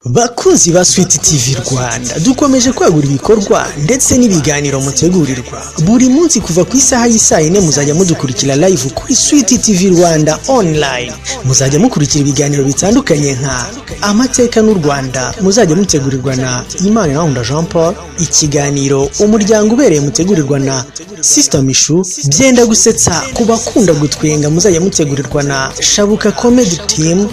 Bakunzi ba Sweet TV Rwanda dukomeje kwagura ibikorwa ndetse n'ibiganiro mutegurirwa buri munsi kuva ku isaha y'isaa 4 muzajya mudukurikira live kuri Sweet TV Rwanda online. Muzajya mukurikira ibiganiro bitandukanye nka amateka n'u Rwanda muzajya mutegurirwa na Imana Nkunda Jean Paul, ikiganiro umuryango ubereye mutegurirwa na Sister Mishu, byenda gusetsa kubakunda gutwenga muzajya mutegurirwa na Shabuka Comedy Team,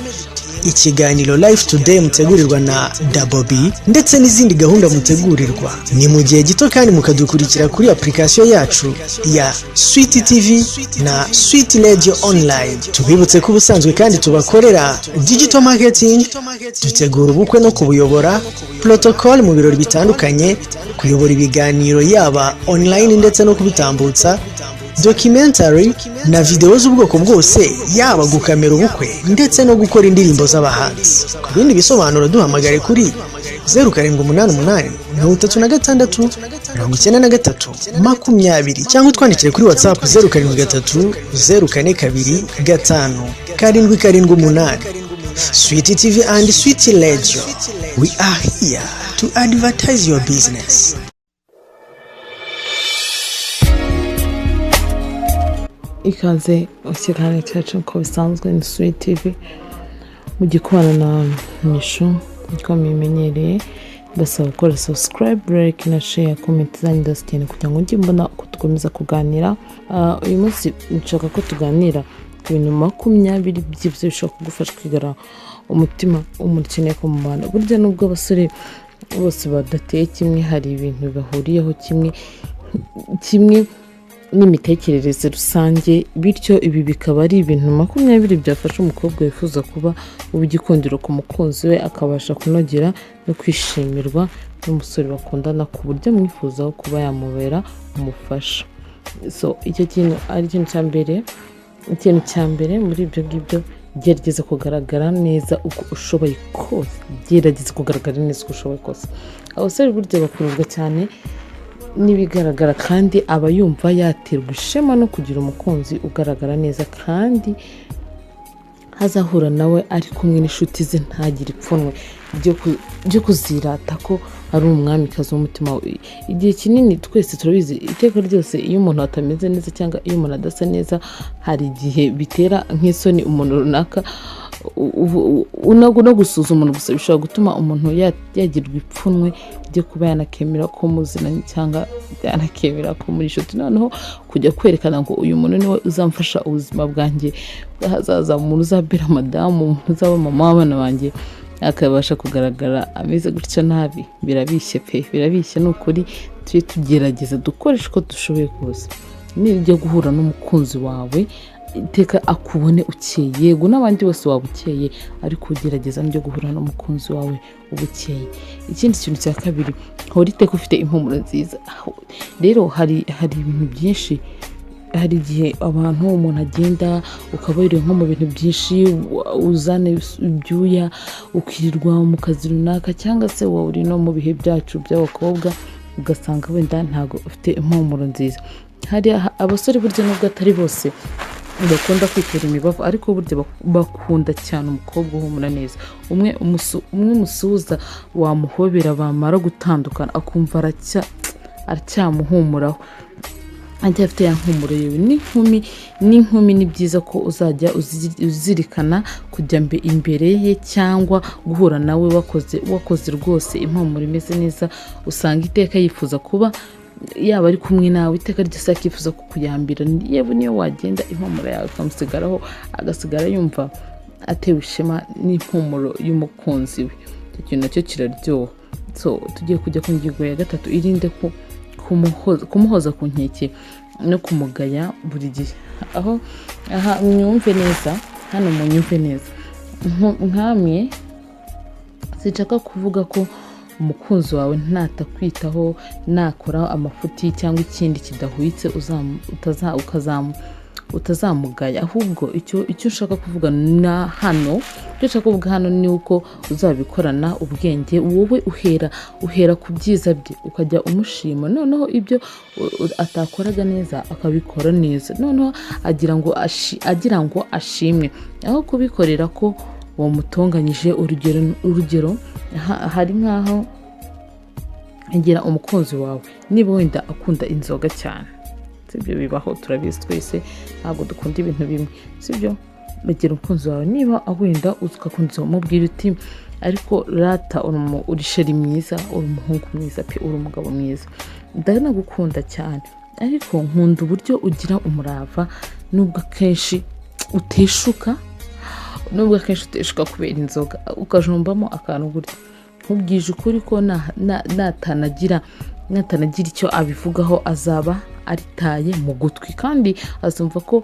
ikiganiro Life Today mutegurirwa na Dabobi ndetse n'izindi gahunda mutegurirwa. Ni mu gihe gito kandi mukadukurikira kuri application yacu ya Sweet TV na Sweet Radio Online. Tubibutse ko ubusanzwe kandi tubakorera digital marketing, dutegura ubukwe no kubuyobora, protocol mu birori bitandukanye, kuyobora ibiganiro yaba online ndetse no kubitambutsa, documentary na video z'ubwoko bwose, yaba gukamera ubukwe ndetse no gukora indirimbo z'abahanzi. Ku bindi bisobanuro duhamagare kuri 0788 36 93 20 cyangwa twandikire kuri WhatsApp 073 042 5 778. Sweet TV and Sweet Radio, we are here to advertise your business. Ikaze ikiganiro cyacu uko bisanzwe ni Sweet TV mugikwana na Mishu niko mimenyereye. Basaba gukora subscribe, like na share, comment zanyu ndasikeneye kugira ngo njye mbona uko tukomeza kuganira. Uyu munsi nshaka ko tuganira ku bintu 20 by'ibyo bishobora kugufasha kwigara umutima umurikeneye ko mu bana. Burya nubwo abasore bose badateye kimwe, hari ibintu bahuriyeho kimwe n'imitekerereze rusange, bityo ibi bikaba ari ibintu 20 byafasha umukobwa wifuza kuba ubugikundiro ku mukunzi we, akabasha kunogera no kwishimirwa n'umusore bakundana ku buryo mwifuzaho kuba yamubera umufasha. So icyo kintu ari ikintu cya mbere muri ibyo ngibyo, gerageza kugaragara neza uko ushoboye kose. Abasore burya bakururwa cyane nibigaragara, kandi aba yumva yaterwa ishema no kugira umukunzi ugaragara neza kandi hazahura nawe ari kumwe n'inshuti ze, ntagire ipfunwe byo kuzirata ko ari umwamikazi w'umutima we. Igihe kinini twese turabizi, iteka ryose iyo umuntu atameze neza cyangwa iyo umuntu adasa neza, hari igihe bitera nk'isoni umuntu runaka. No gusuzuma umuntu gusa bishobora gutuma umuntu yagirwa ipfunwe byo kuba yanakemera ko muzinanye cyangwa yanakemera ko muri inshuti, noneho kujya kwerekana ngo uyu muntu niwe uzamfasha ubuzima bwanjye bw'ahazaza, umuntu uzabera madamu, umuntu uzaba mama w'abana banjye, akabasha kugaragara ameze gutya nabi. Birabishye n'ukuri. Tujye tugerageza dukoresha uko dushoboye kose. Nibyo guhura n'umukunzi wawe, iteka akubone ukeye, yego n'abandi bose waba ukeye, ariko ugerageza n'ibyo guhura n'umukunzi wawe ubukeye. Ikindi kintu cya kabiri, hora iteka ufite impumuro nziza. Rero hari ibintu byinshi, hari igihe umuntu agenda ukabayire nko mu bintu byinshi, uzana ibyuya ukirirwa mu kazi runaka, cyangwa se wowe uri no mu bihe byacu by'abakobwa ugasanga wenda ntago ufite impumuro nziza. Hari abasore burya nubwo atari bose bakunda kwitera imibavu, ariko burya bakunda cyane umukobwa uhumura neza. umwe musuza wamuhobera, bamara gutandukana akumva aracyamuhumuraho, ajya afite ya mpumuro yewe. N'inkumi ni byiza ko uzajya uzirikana kujya imbere ye cyangwa guhura nawe wakoze rwose impumuro imeze neza. Usanga iteka yifuza kuba yaba ari kumwe nawe, iteka ryose akifuza kukuyambira. Yewe niyo wagenda impumuro yawe ikamusigaraho, agasigara yumva atewe ishema n'impumuro y'umukunzi we. Icyo kintu nacyo kiraryoha. So tugiye kujya ku ngingo ya gatatu, irinde kumuhoza ku nkeke no kumugaya buri gihe. Aha mwumve neza, hano munyumve neza. Nkamwe sinshaka kuvuga ko umukunzi wawe ntatakwitaho, nakora amafuti cyangwa ikindi kidahwitse utazamugaya. Ahubwo icyo ushaka kuvuga hano ni uko uzabikorana ubwenge. Wowe uhera ku byiza bye, ukajya umushima, noneho ibyo atakoraga neza akabikora neza, noneho agira ngo ashimwe, aho kubikorera ko wamutonganyije. Urugero hari nk'aho ngira umukunzi wawe niba wenda akunda inzoga cyane, sibyo, bibaho turabizi twese, ntabwo dukunda ibintu bimwe, sibyo. Mugira umukunzi wawe niba wenda uzakunda umubwira uti ariko rata uri sheri mwiza, uri umuhungu mwiza pe, uri umugabo mwiza, ndanagukunda cyane, ariko nkunda uburyo ugira umurava nubwo akenshi uteshuka kubera inzoga, ukajumbamo akantu gutya. Nkubwije ukuri ko natanagira icyo abivugaho azaba aritaye mu gutwi, kandi azumva ko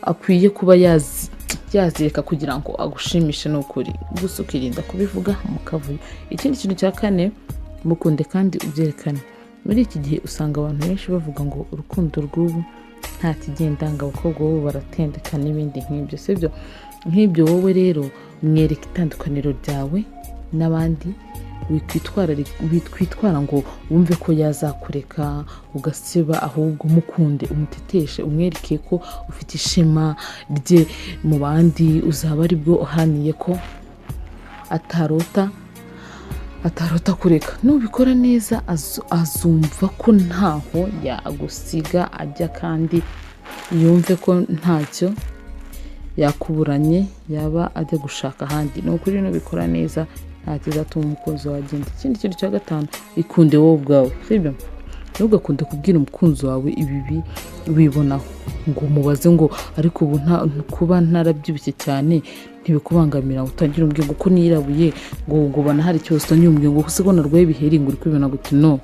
akwiye kuba yazireka kugira ngo agushimishe. n'ukuri gusa ukirinda kubivuga mu kavuyo. Ikindi kintu cya kane, mukunde kandi ubyerekane. Muri iki gihe usanga abantu benshi bavuga ngo urukundo rw'ubu nta kigenda, ngo abakobwa bo baratendeka n'ibindi nk'ibyo, sibyo. Nk'ibyo wowe rero mwereka itandukaniro ryawe n'abandi, witwitwara ngo wumve ko yazakureka ugasiba, ahubwo mukunde, umuteteshe, umwereke ko ufite ishema rye mu bandi, uzaba ari bwo uhaniye ko atarota kureka. Nubikora neza azumva ko ntaho yagusiga ajya, kandi yumve ko ntacyo yakuburanye yaba ajya gushaka ahandi. Ni ukuri nubikora neza nta kizatuma umukunzi wawe agenda. Ikindi kintu cya gatanu, ikunde wowe ubwawe, sibyo. Ntugakunde kubwira umukunzi wawe ibibi wibonaho, ngo umubaze ngo ariko ubu kuba ntarabyibushye cyane ntibikubangamira, utangira umbwira ngo ko nirabuye ngo ubona hari ikibazo, utangira umbwira ngo se ko narwaye ibiheri ngo uri kwibona gute, no.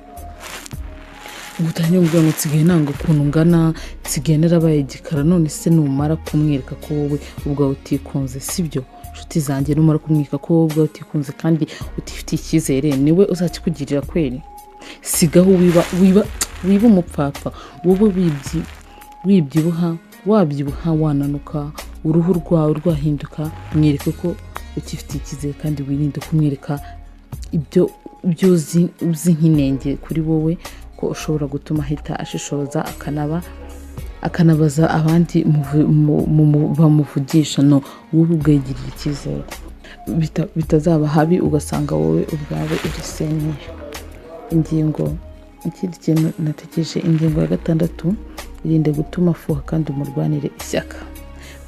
Utangira umbwira ngo nsigaye nanga ukuntu ngana, nsigaye narabaye igikara, none se numara kumwereka ko wowe ubwawe utikunze, sibyo. Inshuti zanjye, numara kumwereka ko wowe ubwawe utikunze kandi utifitiye icyizere, niwe uzakikugirira kweri. Sigaho wiba umupfapfa, wowe wabyibuha wananuka, uruhu rwawe rwahinduka, mwereke ko ukifitiye icyizere, kandi wirinde kumwereka ibyo uzi nk'inenge kuri wowe, ko ushobora gutuma ahita ashishoza akanabaza abandi bamuvugisha. No, wowe ubwegirira icyizere, bitazaba habi ugasanga wowe ubwawe urisenye. Ikindi kintu natekereje, ingingo ya 6, irinde gutuma afuha kandi umurwanire ishyaka.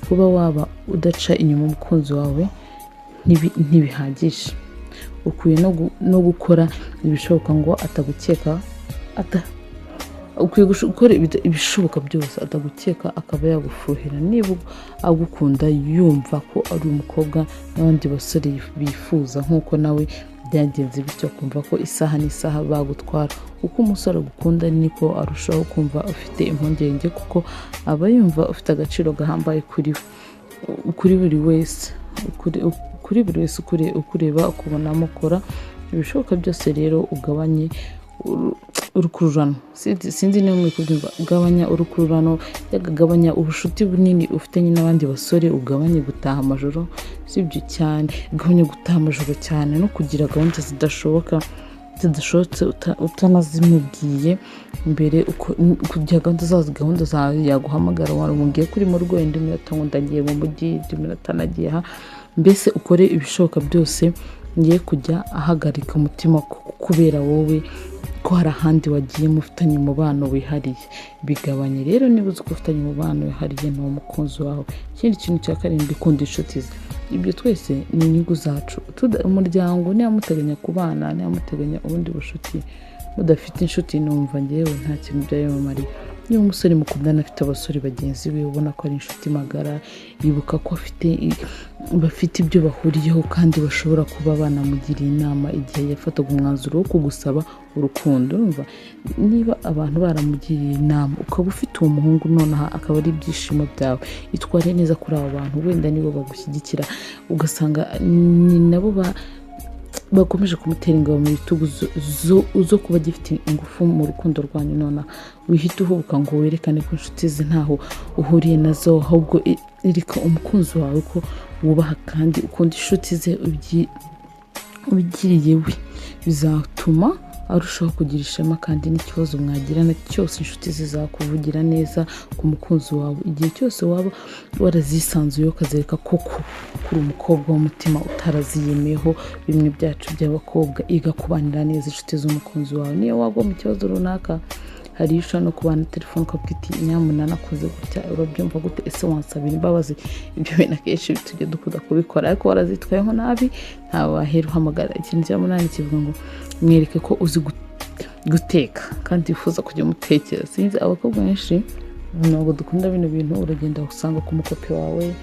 Kuba waba udaca inyuma umukunzi wawe ntibihagije, ukwiye no gukora ibishoboka ngo atagukeka, ukwiye gukora ibishoboka byose atagukeka, akaba yagufuhira. Niba agukunda yumva ko ari umukobwa n'abandi basore bifuza nk'uko nawe byagenze, bityo kumva ko isaha n'isaha bagutwara. Uko umusore agukunda niko arushaho kumva ufite impungenge, kuko aba yumva ufite agaciro gahambaye kuri buri wese, ukureba ukubonamo. Kora ibishoboka byose rero ugabanye urukururano. Sinzi niba muri kubyumva, ugabanya urukururano, yagabanya ubushuti bunini ufitanye n'abandi basore, ugabanye gutaha amajoro, sibyo cyane, ugabanya gutaha amajoro cyane, no kugira gahunda zidashobotse utanazimubwiye mbere, kugira gahunda zawe yaguhamagara waramubwiye kuri mu rwendo iminota ngo ndagiye mu mujyi, iminota nagiye aha, mbese ukore ibishoboka byose ngiye kujya ahagarika umutima kubera wowe ko hari ahandi wagiye mufitanye umubano wihariye. Bigabanye rero niba uzi ko ufitanye umubano wihariye n'uwo mukunzi wawe. Ikindi kintu cya 7, kunda inshuti ze. Ibyo twese ni inyungu zacu. Umuryango niba muteganya kubana, niba muteganya ubundi bushuti, mudafite inshuti, numva ngewe nta kintu byayamamariye. Niba umusore mukundana afite abasore bagenzi be, ubona ko ari inshuti magara, yibuka ko bafite ibyo bahuriyeho kandi bashobora kuba banamugiriye inama igihe yafataga umwanzuro wo kugusaba urukundo. Urumva, niba abantu baramugiriye inama ukaba ufite uwo muhungu nonaha akaba ari ibyishimo byawe, itware neza kuri abo bantu, wenda nibo bagushyigikira, ugasanga ni nabo bakomeje kumutera ingabo mu bitugu zo kuba gifite ingufu mu rukundo rwanyu. Nona wihita uhubuka ngo werekane ko inshuti ze ntaho uhuriye nazo, ahubwo ereka umukunzi wawe ko wubaha kandi ukunda inshuti ze ubigiriye we. Bizatuma arushaho kugira ishema kandi n'ikibazo mwagirana cyose inshuti zizakuvugira neza ku mukunzi wawe igihe cyose waba warazisanzuye ukazereka koko kuri umukobwa w'umutima utaraziyemeyeho bimwe byacu by'abakobwa iga kubanira neza inshuti z'umukunzi wawe niyo wagwa mu kibazo runaka hari ushobora no kubana telefone ukabwira iti nyamuna nakoze gutya urabyumva gute ese wansabira imbabazi ibyo bintu akenshi tujye dukunda kubikora ariko warazitwayeho nabi ntawahera uhamagara ikintu cya munani kivuga ngo mwereke ko uzi guteka kandi wifuza kujya umutekera sinzi abakobwa benshi ntabwo dukunda bino bintu uragenda usanga ku mukopi wawe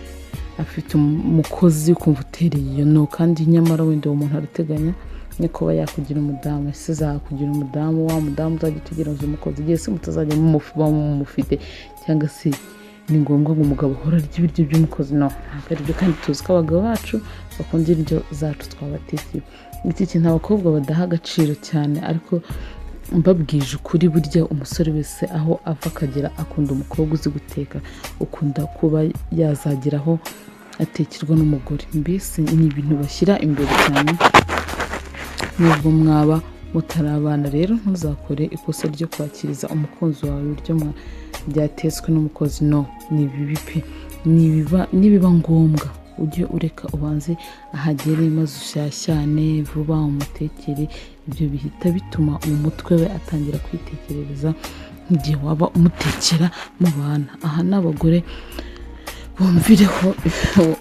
afite umukozi ukumva utereye iyo no kandi nyamara wenda uwo muntu arateganya ni kuba yakugira umudamu ese zakugira umudamu wa mudamu uzajya tugira ngo umukozi igihe se mutazajya mumufite cyangwa se ni ngombwa ngo umugabo ahora arya ibiryo by'umukozi no ntabwo ari byo kandi tuzi ko abagabo bacu bakunda indyo zacu twabatekeye iki kintu abakobwa badaha agaciro cyane ariko mbabwije ukuri burya umusore wese aho ava akagera akunda umukobwa uzi guteka ukunda kuba yazageraho atekerwa n'umugore mbese ni ibintu bashyira imbere cyane nubwo mwaba mutarabana rero ntuzakore ikosa ryo kwakiriza umukunzi wawe ibiryo byatetswe n'umukozi no ni bibi pe nibiba ngombwa ujye ureka ubanze ahagere maze ushyashyane vuba umutekere ibyo bihita bituma mu mutwe we atangira kwitekerereza igihe waba umutekera mu bana aha n'abagore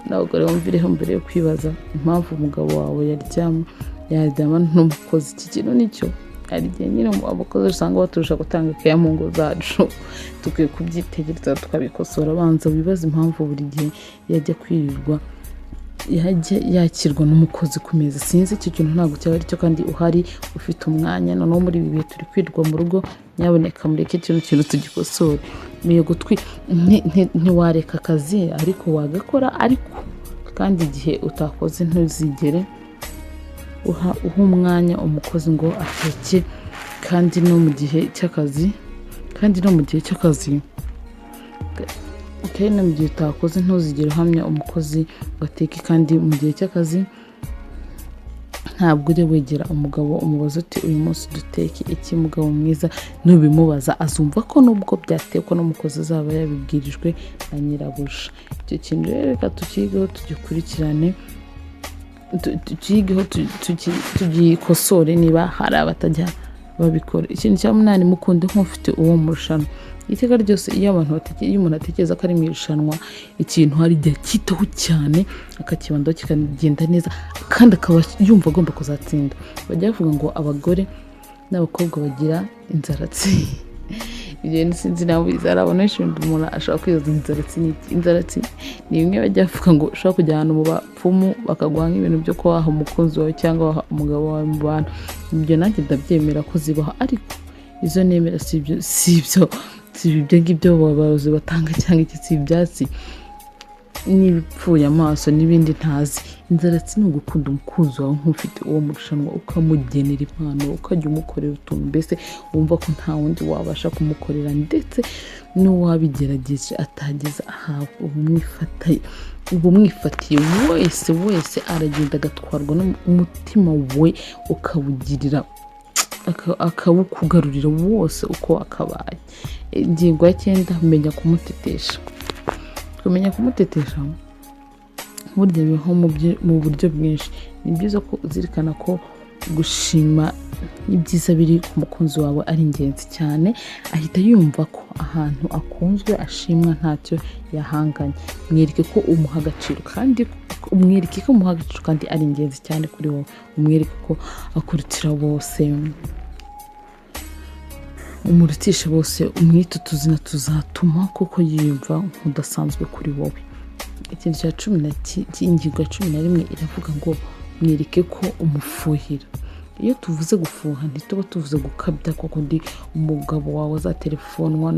bumvireho mbere yo kwibaza impamvu umugabo wawe yaryama n'umukozi iki kintu nicyo hari igihe nyine abakozi usanga baturusha gutanga keya mu ngo zacu dukwiye kubyitegereza tukabikosora abanza wibaza impamvu buri gihe yajya kwirirwa yajya yakirwa n'umukozi ku meza sinzi icyo kintu ntabwo cyaba aricyo kandi uhari ufite umwanya noneho muri ibi bihe turi kwirirwa mu rugo nyaboneka mureke kino kintu tugikosore miyo ntiwareka akazi ariko wagakora ariko kandi igihe utakoze ntuzigere uha umwanya umukozi ngo ateke kandi no mu gihe cy'akazi kandi no mu gihe utakoze ntuzigere uhamya umukozi ngo ateke kandi mu gihe cy'akazi ntabwo uri wegera umugabo umubaza uti uyu munsi duteke iki mugabo mwiza nubimubaza azumva ko nubwo byatekwa n'umukozi azaba yabibwirijwe na nyirabuja icyo kintu rero reka tukigeho tugikurikirane tukigeho tugikosore niba hari abatajya babikora ikintu cya munani mukunde nk'ufite uwo murushanwa iteka ryose iyo umuntu atekereza ko ari mu irushanwa ikintu hari igihe kitaho cyane akakibandaho kikagenda neza kandi akaba yumva agomba kuzatsinda bajya bavuga ngo abagore n'abakobwa bagira inzaratsi ibyo sinzi nawe izarabona ishimwe umuntu ashaka kwiyoza inzaratsi ni bimwe bajya bavuga ngo ushaka kujya ahantu mu bapfumu bakaguha nk'ibintu byo kubaha umukunzi wawe cyangwa waha umugabo wawe mu bantu ibyo nanjye ndabyemera ko zibaho ariko izo nemera si ibyo ngibyo abarozi batanga cyangwa iki si ibyatsi n'ibipfuye amaso n'ibindi ntazi inzaratsi ni ugukunda umukunzi wawe nk'ufite uwo murushanwa ukamugenera impano ukajya umukorera utuntu mbese wumva ko nta wundi wabasha kumukorera ndetse n'uwabigerageje atageza ahawe ubu mwifatiye wese aragenda agatwarwa n'umutima we ukawugirira akawukugarurira wose uko akabaye ingingo ya 9 menya kumutetesha burya bibaho mu buryo bwinshi ni byiza ko uzirikana ko gushima ibyiza biri ku mukunzi wawe ari ingenzi cyane ahita yumva ko ahantu akunzwe ashimwa ntacyo yahanganye mwereke ko umuha agaciro kandi ari ingenzi cyane kuri wowe umwereke ko akurutira bose umurutisha bose umwite utuzina tuzatuma kuko yiyumva nk'udasanzwe kuri wowe ikintu cya 10 ingingo ya 11 iravuga ngo mwereke ko umufuhira iyo tuvuze gufuha ntituba tuvuze gukabya kuko ndi umugabo wawe azatelefonwa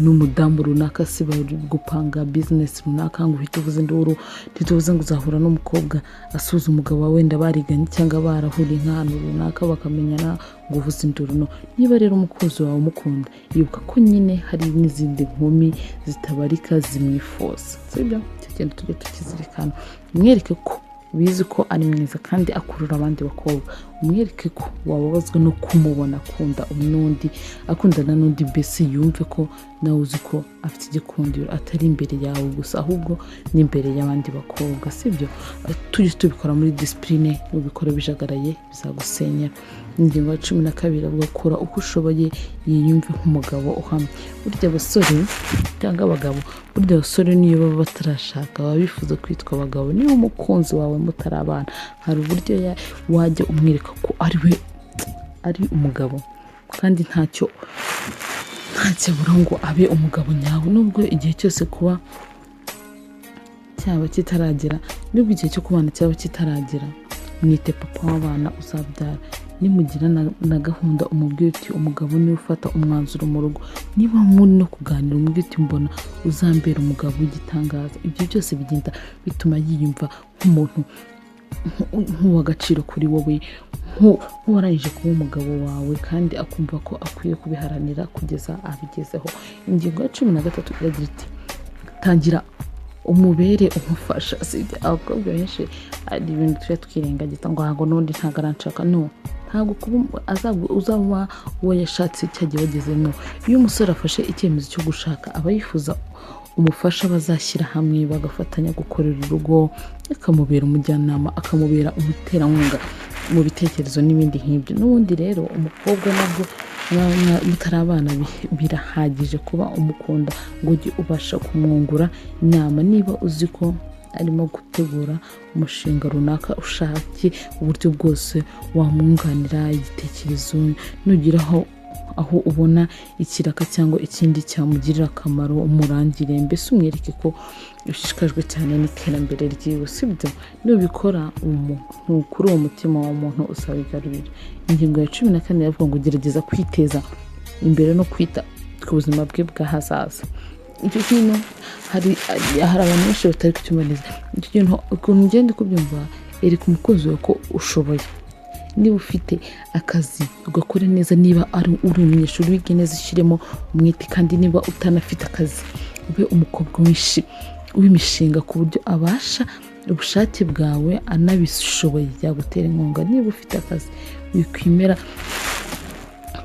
n'umudamu runaka si bari gupanga business runaka ngo uhite uvuze nduru ntituvuze ngo uzahura n'umukobwa asuza umugabo wawe wenda bariganye cyangwa barahuriye nk'ahantu runaka bakamenyana ngo uvuze nduru no niba rero umukozi wawe umukunda yibuka ko nyine hari n'izindi nkumi zitabarika zimwifuza sibyo cyo kintu tujye tukizirikana mwereke ko bizi ko ari mwiza kandi akurura abandi bakobwa, umwereke ko wababazwa no kumubona akundana n'undi, mbese yumve ko nawe uzi ko afite igikundiro atari imbere yawe gusa ahubwo n'imbere y'abandi bakobwa, sibyo? Tujye tubikora muri discipline, ubikora bijagaraye bizagusenyera. Ingingo ya 12 avuga gukora uko ushoboye yiyumve nk'umugabo uhamye. Burya abasore cyangwa abagabo, burya abasore niyo baba batarashaka baba bifuza kwitwa abagabo. Niba umukunzi wawe mutarabana, hari uburyo wajya umwereka ko ari umugabo kandi ntacyo abura ngo abe umugabo nyawe, nubwo igihe cyose kuba cyaba kitaragera, nubwo igihe cyo kubana cyaba kitaragera, mwite papa w'abana uzabyara. Nimugira na gahunda umubwire uti umugabo niwe ufata umwanzuro mu rugo. Niba muri no kuganira umubwire uti mbona uzambera umugabo w'igitangaza. Ibyo byose bigenda bituma yiyumva nk'umuntu nk'uw'agaciro kuri wowe, nk'uwarangije kuba umugabo wawe kandi akumva ko akwiye kubiharanira kugeza abigezeho. Ingingo ya 13 iragira iti tangira umubere umufasha. Abakobwa benshi ari ibintu tujya twirengagiza ngo n'undi ntabwo aranshaka. No, ntabwo uzaba uwo yashatse cyagiye wagezemo. Iyo umusore afashe icyemezo cyo gushaka aba yifuza umufasha bazashyira hamwe bagafatanya gukorera urugo, akamubera umujyanama, akamubera umuterankunga mu bitekerezo n'ibindi nk'ibyo. N'ubundi rero umukobwa nabwo mutarabana birahagije kuba umukunda ngo ujye ubasha kumwungura inama. Niba uzi ko arimo gutegura umushinga runaka, ushake uburyo bwose wamwunganira igitekerezo, nugiraho aho ubona ikiraka cyangwa ikindi cyamugirira akamaro umurangire, mbese umwereke ko ushishikajwe cyane n'iterambere ryiwe, sibyo? Nubikora umuntu kuri uwo mutima wa muntu uzabigarurira. Ingingo ya 14 yavuga ngo gerageza kwiteza imbere no kwita ku buzima bwe bw'ahazaza. Icyo kintu hari abantu benshi batari kucyumviriza. Icyo kintu ukuntu ugenda kubyumva, ereka umukozi wawe ko ushoboye. Niba ufite akazi ugakora neza, niba uri umunyeshuri wige neza ushyiremo umwete, kandi niba utanafite akazi ube umukobwa w'imishinga ku buryo abasha ubushake bwawe anabishoboye yagutera inkunga. Niba ufite akazi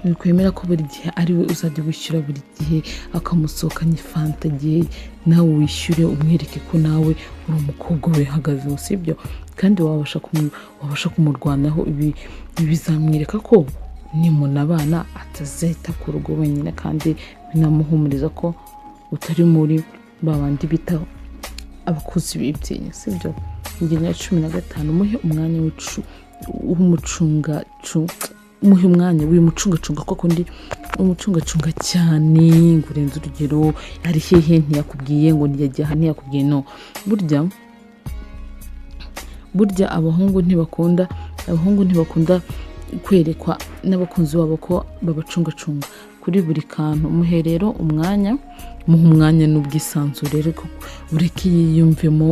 wikwemera ko buri gihe ari we uzajya wishyura buri gihe, akamusohokanya ifanta gihe nawe wishyure, umwereke ko nawe uri umukobwa wihagazeho, sibyo? Kandi wabasha kumurwanaho. Ibi bizamwereka ko nimunabana atazahita ku rugo wenyine, kandi binamuhumuriza ko utari muri babandi bita abakozi b'ibyenya, sibyo? Ingingo ya 15 muhe umwanya muhe umwanya w'imucungacunga, kuko ndi umucungacunga cyane ngo urenze urugero. Ari hehe ntiyakubwiye, ngo ntiyajya aha ntiyakubwiye. No, burya abahungu ntibakunda kwerekwa n'abakunzi babo ko babacungacunga kuri buri kantu. Muhe rero umwanya, muhe umwanya n'ubwisanzure, rero ureke yiyumvemo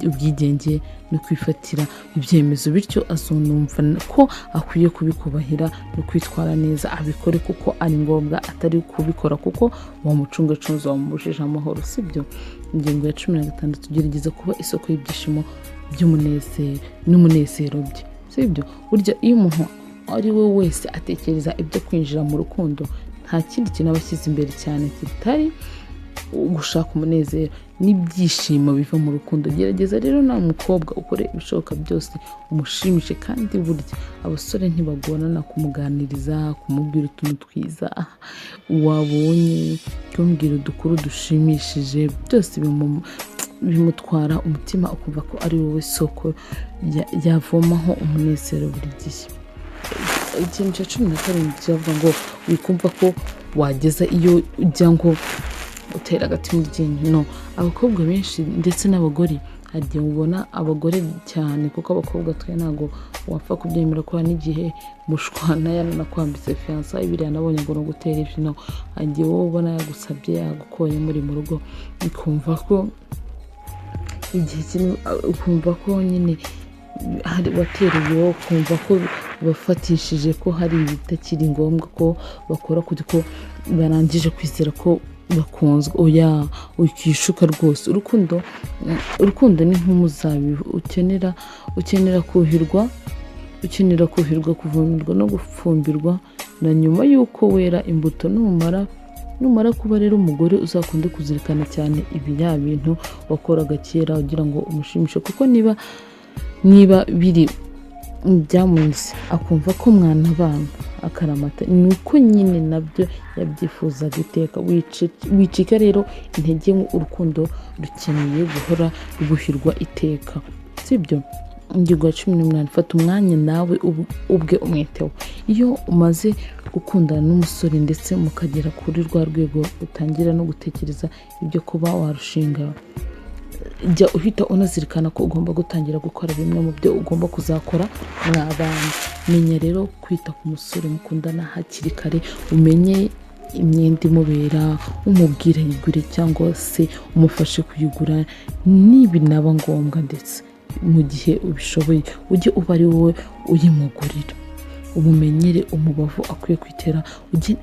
ubwigenge no kwifatira ibyemezo, bityo azonumva ko akwiye kubikubahira no kwitwara neza. Abikore kuko ari ngombwa, atari kubikora kuko wamucungacunza wamubujije amahoro, sibyo? Ingingo ya 16 gerageza kuba isoko y'ibyishimo n'umunezero bye, sibyo? Burya iyo umuntu ari we wese atekereza ibyo kwinjira mu rukundo, nta kindi kintu aba ashyize imbere cyane kitari gushaka umunezero n'ibyishimo biva mu rukundo. Gerageza rero nawe mukobwa ukore ibishoboka byose umushimishe, kandi burya abasore ntibagorana kumuganiriza, kumubwira utuntu twiza wabonye, kumubwira udukuru dushimishije, byose bimutwara umutima, ukumva ko ari wowe soko yavomaho umunezero buri gihe. Ikintu cya 17 cyavuga ngo wikumva ko wageza iyo ujya ngo utera agati mu ryinyo. No, abakobwa benshi ndetse n'abagore hagiye ubona abagore cyane, kuko abakobwa twe ntago wapfa kubyemera ko n'igihe mushwana yaranakwambitse fiança ibiri yanabonye ngo no gutera ivi. No, hagiye wowe ubona yagusabye yagukoye muri mu rugo, ukumva ko igihe kimwe ukumva ko nyine hari watereye, ukumva ko bafatishije ko hari ibitakiri ngombwa ko bakora, kuko barangije kwizera ko bakunzwe, oya ukishuka rwose. Urukundo ni nk'umuzabibu ukenera kuhirwa, kuvomerwa no gufumbirwa, na nyuma y'uko wera imbuto. Numara kuba rero umugore, uzakunde kuzirikana cyane bya bintu wakoraga kera ugira ngo umushimishe, kuko niba biri byamunze akumva ko mwana abana akaramata, ni uko nyine nabyo yabyifuzaga iteka. Wicika rero intege, urukundo rukeneye guhora rwuhirwa iteka, sibyo? Ingingo ya 18, fata umwanya nawe ubwe umwiteho. Iyo umaze gukundana n'umusore ndetse mukagera kuri rwa rwego utangira no gutekereza ibyo kuba warushinga, jya uhita unazirikana ko ugomba gutangira gukora bimwe mu byo ugomba kuzakora mwabana. Menya rero kwita ku musore mukundana hakiri kare, umenye imyenda imubera, umubwira yigure cyangwa se umufashe kuyigura nibinaba ngombwa, ndetse mu gihe ubishoboye ujye uba ari wowe uyimugurira. Umumenyere umubavu akwiye kwitera,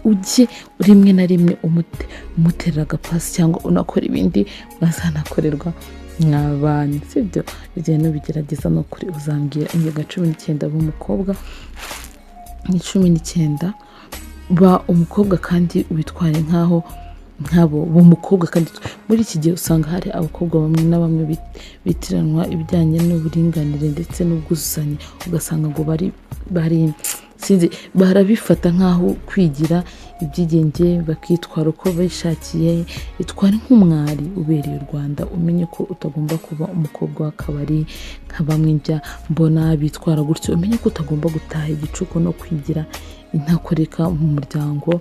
ujye rimwe na rimwe umuterera agapasi cyangwa unakora ibindi bazanakorerwa mwabana, sibyo? Igihe nubigerageza no kuri uzambwira. Ingingo ya 19, b'umukobwa ni 19, ba umukobwa kandi witware nk'abo b'umukobwa. Kandi muri iki gihe usanga hari abakobwa bamwe na bamwe bitiranwa ibijyanye n'uburinganire ndetse n'ubwuzuzanye, ugasanga ngo barabifata nk'aho kwigira ibyigenge, bakitwara uko bishakiye. Itware nk'umwari ubereye u Rwanda, umenye ko utagomba kuba umukobwa w'akabari nka bamwe njya mbona bitwara gutyo. Umenye ko utagomba gutaha igicuku no kwigira intakoreka mu muryango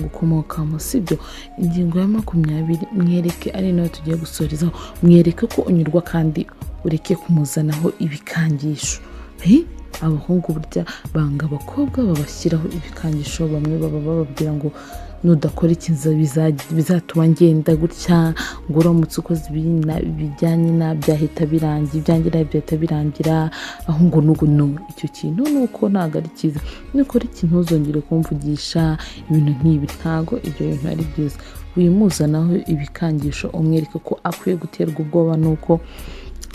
ukomokamo, sibyo? Ingingo ya 20, mwereke, ari nayo tugiye gusorezaho, mwereke ko unyurwa kandi ureke kumuzanaho ibikangisho. Abahungu burya banga abakobwa babashyiraho ibikangisho. Bamwe baba bababwira ngo nudakora ikintu bizatuma ngenda gutya, ngo uramutse ukoze ibijyanye na byahita birangira, aho ngo no, icyo kintu nuko ntago ari cyiza. Nukora ikintu ntuzongere kumvugisha ibintu nk'ibi, ntago ibyo bintu ari byiza. Wimuzanaho ibikangisho, umwereke ko akwiye guterwa ubwoba nuko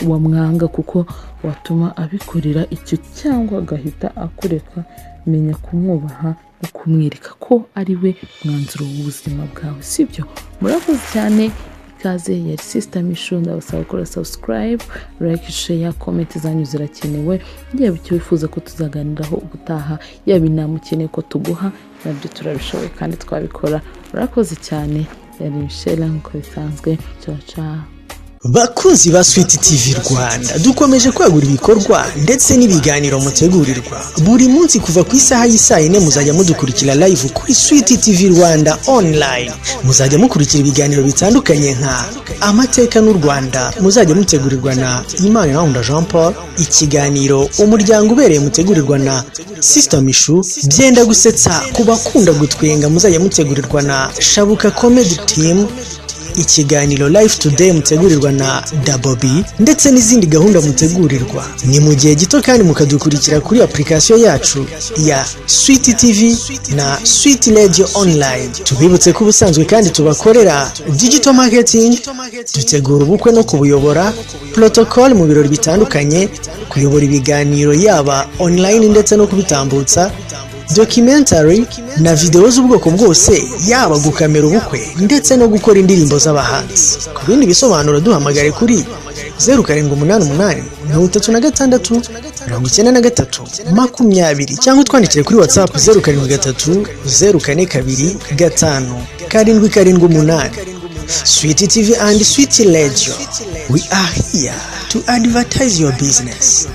wamwanga, kuko watuma abikorera icyo cyangwa agahita akureka. Menya kumwubaha no kumwereka ko ari we mwanzuro w'ubuzima bwawe, sibyo? Murakoze cyane. Ikaze yari Sister Micho, ndabasaba gukora subscribe, like, share, comment zanyu zirakenewe. Yaba icyo wifuza ko tuzaganiraho ubutaha, yaba inama ukeneye ko tuguha, nabyo turabishoboye kandi twabikora. Murakoze cyane. Yari Michelle nk'uko bisanzwe. Ciao. Bakunzi ba Sweet TV Rwanda, dukomeje kwagura ibikorwa ndetse n'ibiganiro mutegurirwa. Buri munsi kuva ku isaha y'isayine muzajya mudukurikira live kuri Sweet TV Rwanda online. Muzajya mukurikira ibiganiro bitandukanye nka amateka n'u Rwanda, muzajya mutegurirwa na Imana Jean Paul. Ikiganiro umuryango ubereye mutegurirwa na Sister Micho. Byenda gusetsa ku bakunda gutwenga, muzajya mutegurirwa na Shabuka Comedy Team. Ikiganiro Life Today mutegurirwa na Double B, ndetse n'izindi gahunda mutegurirwa. Ni mu gihe gito kandi mukadukurikira kuri application yacu ya Sweet TV na Sweet Radio Online. Tubibutse ko ubusanzwe kandi tubakorera digital marketing, dutegura ubukwe no kubuyobora, protocol mu birori bitandukanye, kuyobora ibiganiro yaba online ndetse no kubitambutsa, documentary na video z'ubwoko bwose, yaba gukamera ubukwe ndetse no gukora indirimbo z'abahanzi. Ku bindi bisobanuro duhamagare kuri 0788 36 93 20 cyangwa twandikire kuri WhatsApp 0730 042 5 778. Sweet TV and Sweet Radio, we are here to advertise your business.